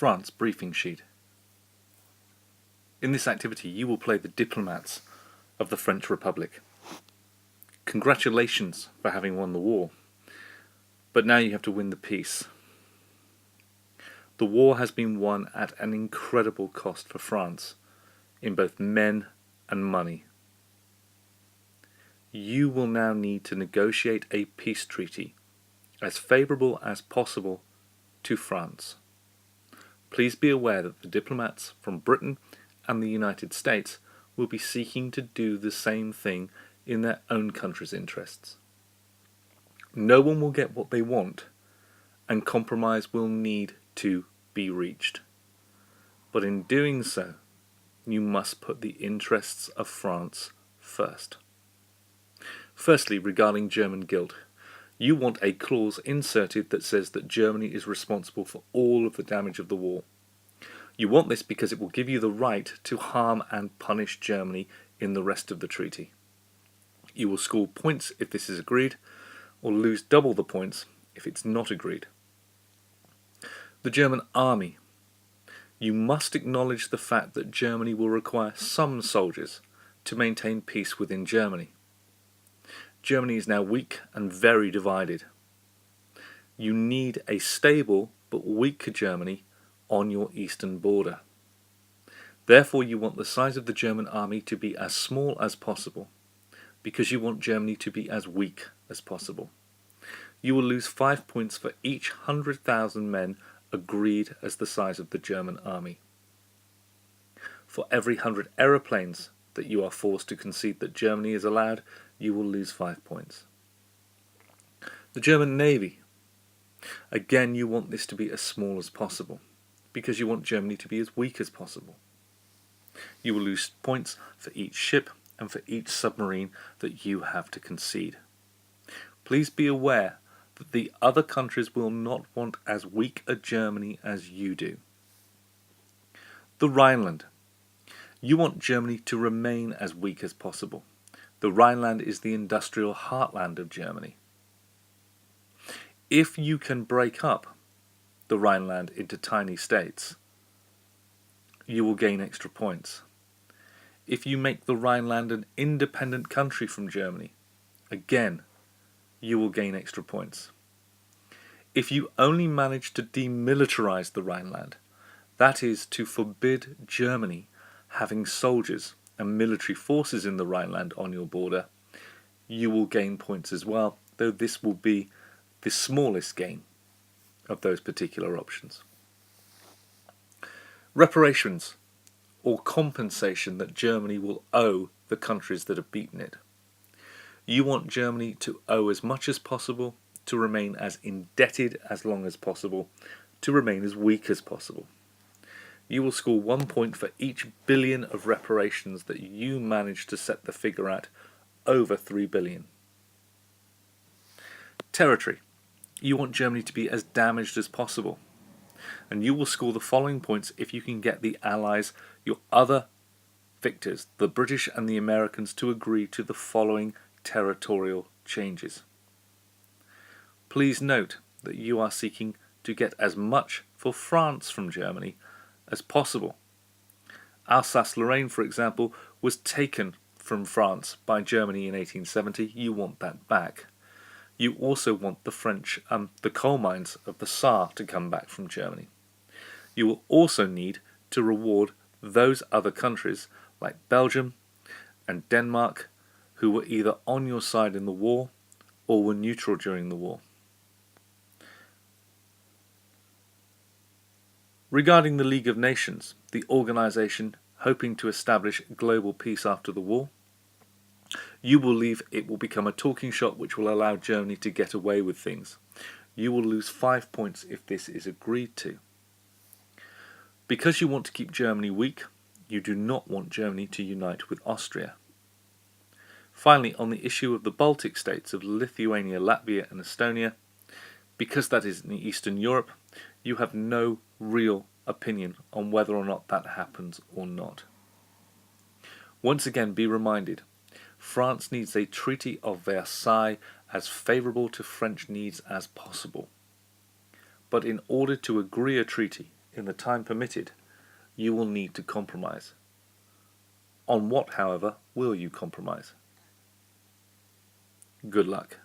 France briefing sheet. In this activity you will play the diplomats of the French Republic. Congratulations for having won the war, but now you have to win the peace. The war has been won at an incredible cost for France, in both men and money. You will now need to negotiate a peace treaty as favourable as possible to France. Please be aware that the diplomats from Britain and the United States will be seeking to do the same thing in their own country's interests. No one will get what they want, and compromise will need to be reached. But in doing so, you must put the interests of France first. Firstly, regarding German guilt, you want a clause inserted that says that Germany is responsible for all of the damage of the war. You want this because it will give you the right to harm and punish Germany in the rest of the treaty. You will score points if this is agreed, or lose double the points if it's not agreed. The German army. You must acknowledge the fact that Germany will require some soldiers to maintain peace within Germany. Germany is now weak and very divided. You need a stable but weaker Germany on your eastern border. Therefore you want the size of the German army to be as small as possible, because you want Germany to be as weak as possible. You will lose 5 points for each 100,000 men agreed as the size of the German army. For every 100 aeroplanes that you are forced to concede that Germany is allowed, you will lose 5 points. The German Navy. Again, you want this to be as small as possible, because you want Germany to be as weak as possible. You will lose points for each ship and for each submarine that you have to concede. Please be aware that the other countries will not want as weak a Germany as you do. The Rhineland. You want Germany to remain as weak as possible. The Rhineland is the industrial heartland of Germany. If you can break up the Rhineland into tiny states, you will gain extra points. If you make the Rhineland an independent country from Germany, again, you will gain extra points. If you only manage to demilitarize the Rhineland, that is, to forbid Germany having soldiers and military forces in the Rhineland on your border, you will gain points as well, though this will be the smallest gain of those particular options. Reparations, or compensation that Germany will owe the countries that have beaten it. You want Germany to owe as much as possible, to remain as indebted as long as possible, to remain as weak as possible. You will score 1 point for each billion of reparations that you manage to set the figure at over 3 billion. Territory. You want Germany to be as damaged as possible, and you will score the following points if you can get the Allies, your other victors, the British and the Americans, to agree to the following territorial changes. Please note that you are seeking to get as much for France from Germany as possible. Alsace-Lorraine, for example, was taken from France by Germany in 1870. You want that back. You also want the coal mines of the Saar to come back from Germany. You will also need to reward those other countries like Belgium and Denmark who were either on your side in the war or were neutral during the war. Regarding the League of Nations, the organization hoping to establish global peace after the war, you will believe it will become a talking shop which will allow Germany to get away with things. You will lose 5 points if this is agreed to. Because you want to keep Germany weak, you do not want Germany to unite with Austria. Finally, on the issue of the Baltic States of Lithuania, Latvia and Estonia, because that is in Eastern Europe, you have no real opinion on whether or not that happens or not. Once again, be reminded, France needs a Treaty of Versailles as favourable to French needs as possible. But in order to agree a treaty, in the time permitted, you will need to compromise. On what, however, will you compromise? Good luck.